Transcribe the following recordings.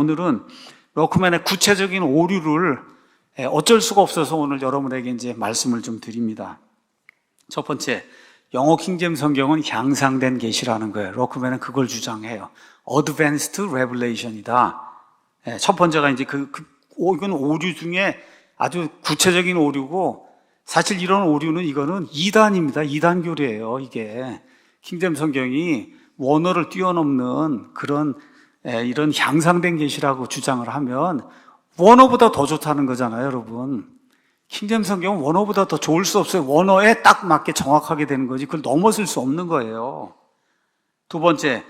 오늘은 러크맨의 구체적인 오류를 어쩔 수가 없어서 오늘 여러분에게 이제 말씀을 좀 드립니다. 첫 번째, 영어 킹제임스 성경은 향상된 계시라는 거예요. 러크맨은 그걸 주장해요. Advanced Revelation이다. 첫 번째가 이제 이건 오류 중에 아주 구체적인 오류고, 사실 이런 오류는 이거는 이단입니다. 이단교리예요. 이게 킹제임스 성경이 원어를 뛰어넘는 그런 이런 향상된 계시라고 주장을 하면 원어보다 더 좋다는 거잖아요, 여러분. 킹제임스 성경은 원어보다 더 좋을 수 없어요. 원어에 딱 맞게 정확하게 되는 거지 그걸 넘어설 수 없는 거예요. 두 번째,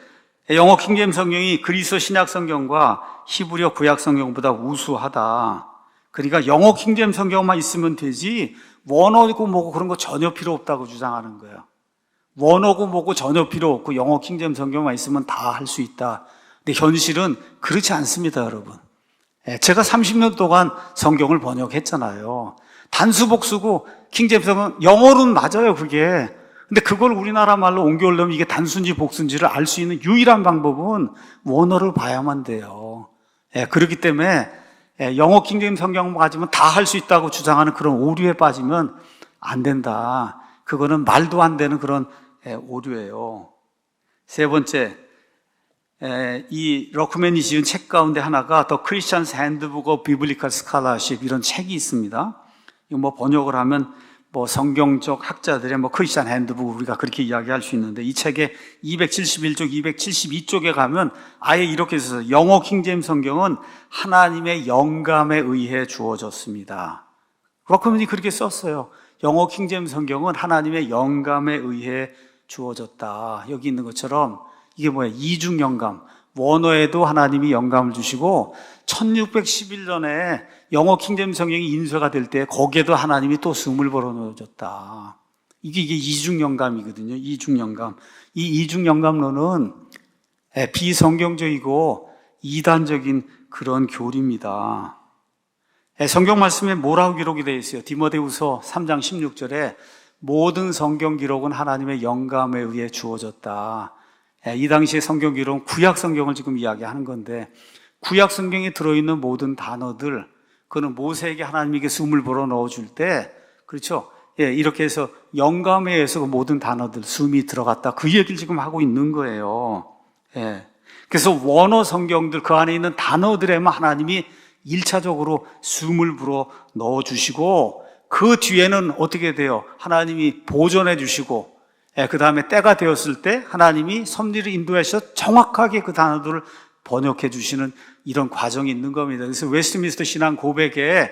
영어 킹제임스 성경이 그리스 신약 성경과 히브리어 구약 성경보다 우수하다. 그러니까 영어 킹제임스 성경만 있으면 되지 원어고 뭐고 그런 거 전혀 필요 없다고 주장하는 거예요. 원어고 뭐고 전혀 필요 없고 영어 킹제임스 성경만 있으면 다 할 수 있다. 근데 현실은 그렇지 않습니다, 여러분. 제가 30년 동안 성경을 번역했잖아요. 단수복수고 킹제임스 성경은 영어로는 맞아요, 그게. 근데 그걸 우리나라 말로 옮겨오려면 이게 단수인지 복수인지를 알 수 있는 유일한 방법은 원어를 봐야만 돼요. 그렇기 때문에 영어 킹제임스 성경만 가지면 다 할 수 있다고 주장하는 그런 오류에 빠지면 안 된다. 그거는 말도 안 되는 그런 오류예요. 세 번째, 이 러크맨이 지은 책 가운데 하나가 The Christian's Handbook of Biblical Scholarship 이런 책이 있습니다. 이거 뭐 번역을 하면 뭐 성경적 학자들의 뭐 크리스천 핸드북 우리가 그렇게 이야기할 수 있는데 이 책의 271쪽, 272쪽에 가면 아예 이렇게 있어서 영어 킹제임스 성경은 하나님의 영감에 의해 주어졌습니다. 러크맨이 그렇게 썼어요. 영어 킹제임스 성경은 하나님의 영감에 의해 주어졌다. 여기 있는 것처럼 이게 뭐예요? 이중 영감. 원어에도 하나님이 영감을 주시고 1611년에 영어 킹제임스 성경이 인쇄가 될 때 거기에도 하나님이 또 숨을 불어넣어줬다. 이게 이중 영감이거든요. 이중 영감. 이 이중 영감론은 비성경적이고 이단적인 그런 교리입니다. 성경 말씀에 뭐라고 기록이 되어 있어요? 디모데후서 3장 16절에 모든 성경 기록은 하나님의 영감에 의해 주어졌다. 이 당시의 성경 기록은 구약 성경을 지금 이야기하는 건데 구약 성경에 들어있는 모든 단어들 그는 모세에게 하나님에게 숨을 불어 넣어줄 때 그렇죠? 이렇게 해서 영감에 의해서 그 모든 단어들 숨이 들어갔다. 그 얘기를 지금 하고 있는 거예요. 그래서 원어 성경들 그 안에 있는 단어들에만 하나님이 1차적으로 숨을 불어 넣어주시고 그 뒤에는 어떻게 돼요? 하나님이 보존해 주시고 그 다음에 때가 되었을 때 하나님이 섭리를 인도하셔서 정확하게 그 단어들을 번역해 주시는 이런 과정이 있는 겁니다. 그래서 웨스트민스터 신앙 고백에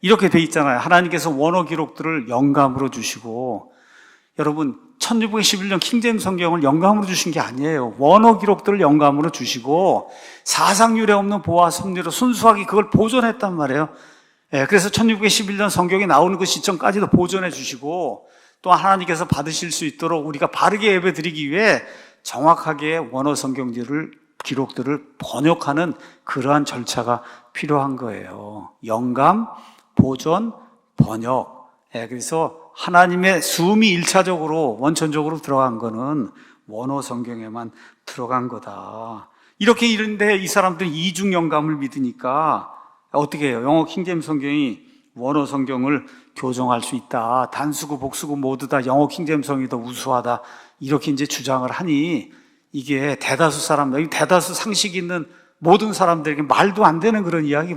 이렇게 돼 있잖아요. 하나님께서 원어 기록들을 영감으로 주시고 여러분 1611년 킹제임스 성경을 영감으로 주신 게 아니에요. 원어 기록들을 영감으로 주시고 사상유래 없는 보아 섭리로 순수하게 그걸 보존했단 말이에요. 그래서 1611년 성경이 나오는 그 시점까지도 보존해 주시고 또 하나님께서 받으실 수 있도록 우리가 바르게 예배 드리기 위해 정확하게 원어 성경들을 기록들을 번역하는 그러한 절차가 필요한 거예요. 영감, 보존, 번역. 그래서 하나님의 숨이 1차적으로 원천적으로 들어간 거는 원어 성경에만 들어간 거다. 이렇게 이런데 이 사람들은 이중 영감을 믿으니까 어떻게 해요? 영어 킹제임스 성경이 원어 성경을 교정할 수 있다. 단수고 복수고 모두 다 영어 킹제임스 성경이 더 우수하다. 이렇게 이제 주장을 하니 이게 대다수 사람들, 대다수 상식 있는 모든 사람들에게 말도 안 되는 그런 이야기,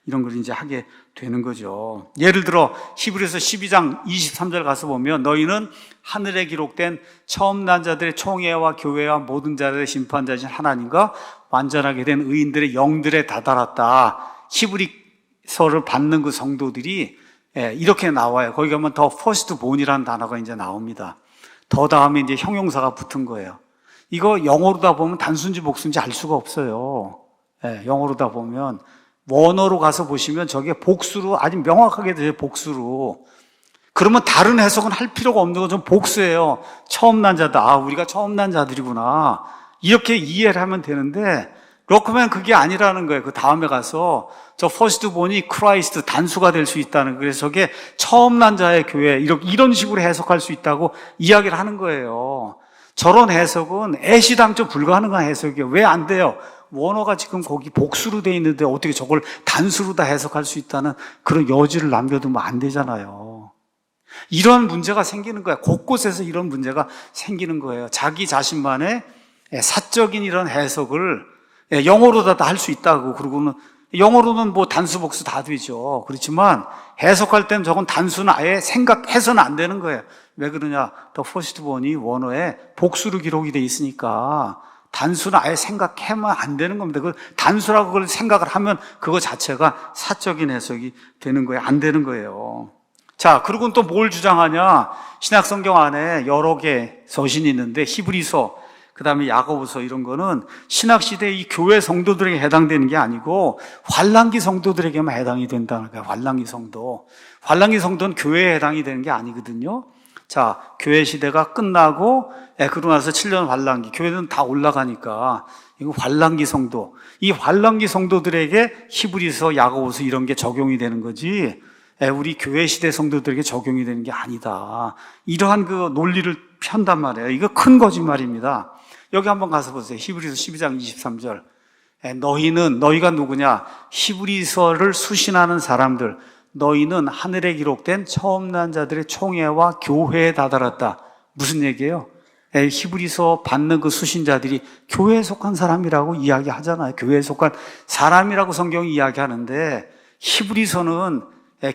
이런 걸 이제 하게 되는 거죠. 예를 들어 히브리서 12장 23절 가서 보면 너희는 하늘에 기록된 처음 난 자들의 총회와 교회와 모든 자들의 심판자이신 하나님과 완전하게 된 의인들의 영들에 다다랐다. 히브리서를 받는 그 성도들이 이렇게 나와요. 거기 가면 더 퍼스트 본이라는 단어가 이제 나옵니다. 더 다음에 이제 형용사가 붙은 거예요. 이거 영어로다 보면 단순지 복수인지 알 수가 없어요. 영어로다 보면 원어로 가서 보시면 저게 복수로 아주 명확하게 돼요. 복수로. 그러면 다른 해석은 할 필요가 없는 건 좀 복수예요. 처음 난 자들. 우리가 처음 난 자들이구나. 이렇게 이해를 하면 되는데 러크맨 그게 아니라는 거예요. 그 다음에 가서 저 퍼스트본이 크라이스트 단수가 될 수 있다는 거예요. 그래서 저게 처음 난 자의 교회 이런 식으로 해석할 수 있다고 이야기를 하는 거예요. 저런 해석은 애시당초 불가능한 해석이에요. 왜 안 돼요? 원어가 지금 거기 복수로 돼 있는데 어떻게 저걸 단수로 다 해석할 수 있다는 그런 여지를 남겨두면 안 되잖아요. 이런 문제가 생기는 거야. 곳곳에서 이런 문제가 생기는 거예요. 자기 자신만의 사적인 이런 해석을 영어로 다 할 수 있다고. 그러고는 영어로는 뭐 단수 복수 다 되죠. 그렇지만 해석할 때는 저건 단수는 아예 생각해서는 안 되는 거예요. 왜 그러냐? The firstborn이 원어에 복수로 기록이 돼 있으니까 단수는 아예 생각하면 안 되는 겁니다. 그 단수라고 그걸 생각을 하면 그거 자체가 사적인 해석이 되는 거예요. 안 되는 거예요. 자, 그리고 또 뭘 주장하냐? 신약 성경 안에 여러 개 서신이 있는데 히브리서, 그 다음에 야고보서 이런 거는 신학시대 이 교회 성도들에게 해당되는 게 아니고 환란기 성도들에게만 해당이 된다는 거예요. 환란기 성도. 환란기 성도는 교회에 해당이 되는 게 아니거든요. 자, 교회 시대가 끝나고 그러고 나서 7년 환란기, 교회는 다 올라가니까 이거 환란기 성도. 이 환란기 성도들에게 히브리서, 야고보서 이런 게 적용이 되는 거지 우리 교회 시대 성도들에게 적용이 되는 게 아니다. 이러한 그 논리를 편단 말이에요. 이거 큰 거짓말입니다. 여기 한번 가서 보세요. 히브리서 12장 23절. 너희가 누구냐? 히브리서를 수신하는 사람들. 너희는 하늘에 기록된 처음 난 자들의 총회와 교회에 다다랐다. 무슨 얘기예요? 히브리서 받는 그 수신자들이 교회에 속한 사람이라고 이야기하잖아요. 교회에 속한 사람이라고 성경이 이야기하는데 히브리서는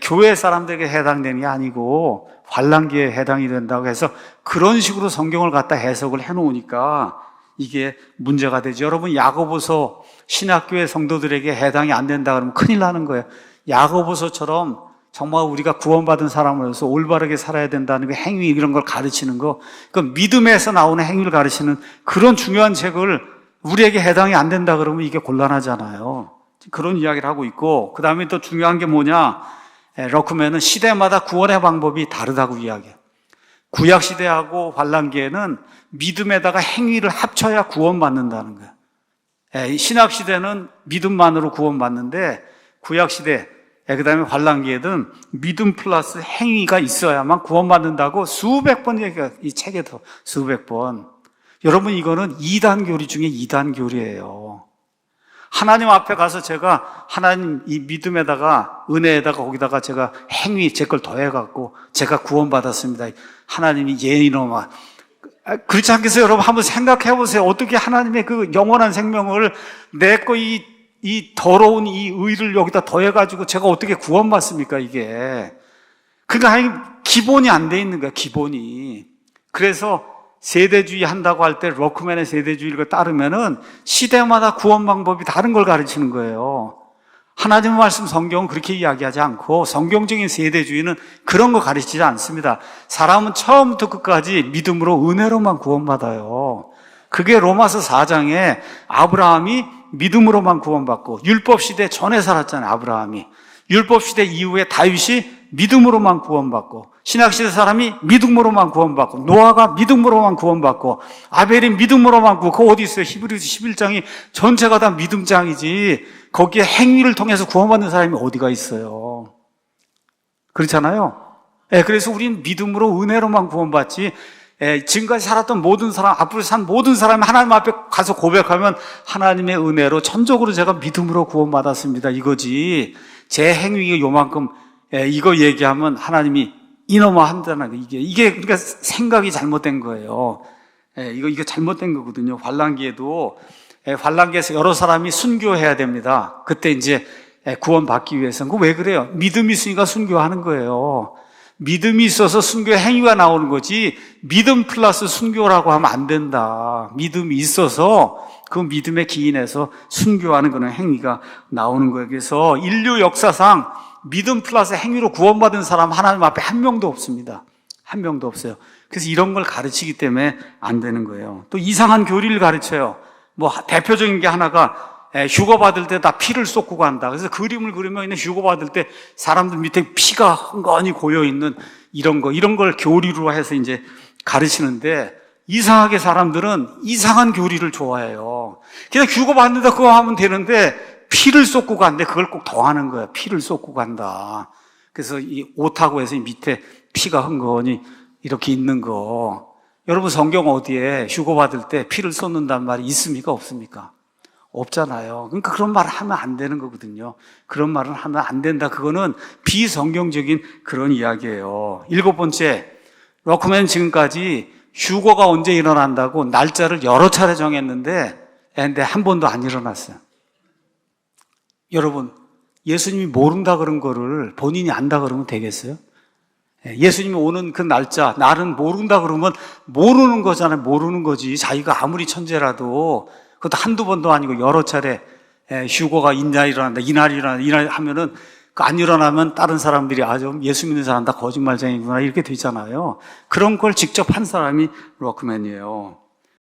교회 사람들에게 해당되는 게 아니고 환란기에 해당이 된다고 해서 그런 식으로 성경을 갖다 해석을 해놓으니까 이게 문제가 되죠. 여러분, 야고보서 신학교의 성도들에게 해당이 안 된다 그러면 큰일 나는 거예요. 야고보서처럼 정말 우리가 구원받은 사람으로서 올바르게 살아야 된다는 그 행위 이런 걸 가르치는 거, 그 믿음에서 나오는 행위를 가르치는 그런 중요한 책을 우리에게 해당이 안 된다 그러면 이게 곤란하잖아요. 그런 이야기를 하고 있고, 그 다음에 또 중요한 게 뭐냐? 러크맨은 시대마다 구원의 방법이 다르다고 이야기해요. 구약 시대하고 환란기에는 믿음에다가 행위를 합쳐야 구원받는다는 거예요. 신약 시대는 믿음만으로 구원받는데 구약 시대, 그 다음에 환란기에는 믿음 플러스 행위가 있어야만 구원받는다고 수백 번 얘기해요. 이 책에도 수백 번. 여러분, 이거는 이단 교리 중에 이단 교리예요. 하나님 앞에 가서 제가 하나님 이 믿음에다가 은혜에다가 거기다가 제가 행위 제 걸 더해갖고 제가 구원받았습니다. 하나님이 이놈아. 그렇지 않겠어요? 여러분 한번 생각해 보세요. 어떻게 하나님의 그 영원한 생명을 내 거 이 더러운 이 의를 여기다 더해가지고 제가 어떻게 구원받습니까 이게. 그러니까 기본이 안 돼 있는 거야 기본이. 그래서 세대주의 한다고 할 때 러크맨의 세대주의를 따르면은 시대마다 구원 방법이 다른 걸 가르치는 거예요. 하나님의 말씀 성경은 그렇게 이야기하지 않고 성경적인 세대주의는 그런 거 가르치지 않습니다. 사람은 처음부터 끝까지 믿음으로 은혜로만 구원받아요. 그게 로마서 4장에 아브라함이 믿음으로만 구원받고 율법 시대 전에 살았잖아요. 아브라함이 율법 시대 이후에 다윗이 믿음으로만 구원받고 신약시대 사람이 믿음으로만 구원받고 노아가 믿음으로만 구원받고 아벨이 믿음으로만 구원받고 그거 어디 있어요? 히브리서 11장이 전체가 다 믿음장이지 거기에 행위를 통해서 구원받는 사람이 어디가 있어요? 그렇잖아요. 그래서 우리는 믿음으로 은혜로만 구원받지 지금까지 살았던 모든 사람, 앞으로 산 모든 사람이 하나님 앞에 가서 고백하면 하나님의 은혜로 전적으로 제가 믿음으로 구원받았습니다 이거지 제 행위가 요만큼 이거 얘기하면 하나님이 이놈아 한다는 거 이게 그러니까 생각이 잘못된 거예요. 이거 잘못된 거거든요. 환란기에도 환란기에서 여러 사람이 순교해야 됩니다. 그때 이제 구원받기 위해서는 왜 그래요? 믿음이 있으니까 순교하는 거예요. 믿음이 있어서 순교의 행위가 나오는 거지 믿음 플러스 순교라고 하면 안 된다. 믿음이 있어서 그 믿음에 기인해서 순교하는 그런 행위가 나오는 거예요. 그래서 인류 역사상 믿음 플러스 행위로 구원받은 사람 하나님 앞에 한 명도 없습니다. 한 명도 없어요. 그래서 이런 걸 가르치기 때문에 안 되는 거예요. 또 이상한 교리를 가르쳐요. 뭐 대표적인 게 하나가 휴거 받을 때 다 피를 쏟고 간다. 그래서 그림을 그리면 휴거 받을 때 사람들 밑에 피가 흥건히 고여 있는 이런 걸 교리로 해서 이제 가르치는데 이상하게 사람들은 이상한 교리를 좋아해요. 그냥 휴거 받는다 그거 하면 되는데 피를 쏟고 간대. 그걸 꼭 더 하는 거야. 피를 쏟고 간다. 그래서 이 옷하고 해서 이 밑에 피가 흥건히 이렇게 있는 거. 여러분 성경 어디에 휴거 받을 때 피를 쏟는단 말이 있습니까? 없습니까? 없잖아요. 그러니까 그런 말을 하면 안 되는 거거든요. 그런 말은 하면 안 된다. 그거는 비성경적인 그런 이야기예요. 7번째, 럭크맨 지금까지 휴거가 언제 일어난다고 날짜를 여러 차례 정했는데 근데 한 번도 안 일어났어요. 여러분, 예수님이 모른다 그런 거를 본인이 안다 그러면 되겠어요? 예수님이 오는 그 날짜, 날은 모른다 그러면 모르는 거잖아요. 모르는 거지. 자기가 아무리 천재라도 그것도 한두 번도 아니고 여러 차례 휴거가 이날 일어난다, 이날 일어난다, 이날 하면은 그 안 일어나면 다른 사람들이 좀 예수 믿는 사람 다 거짓말쟁이구나 이렇게 되잖아요. 그런 걸 직접 한 사람이 럭크맨이에요.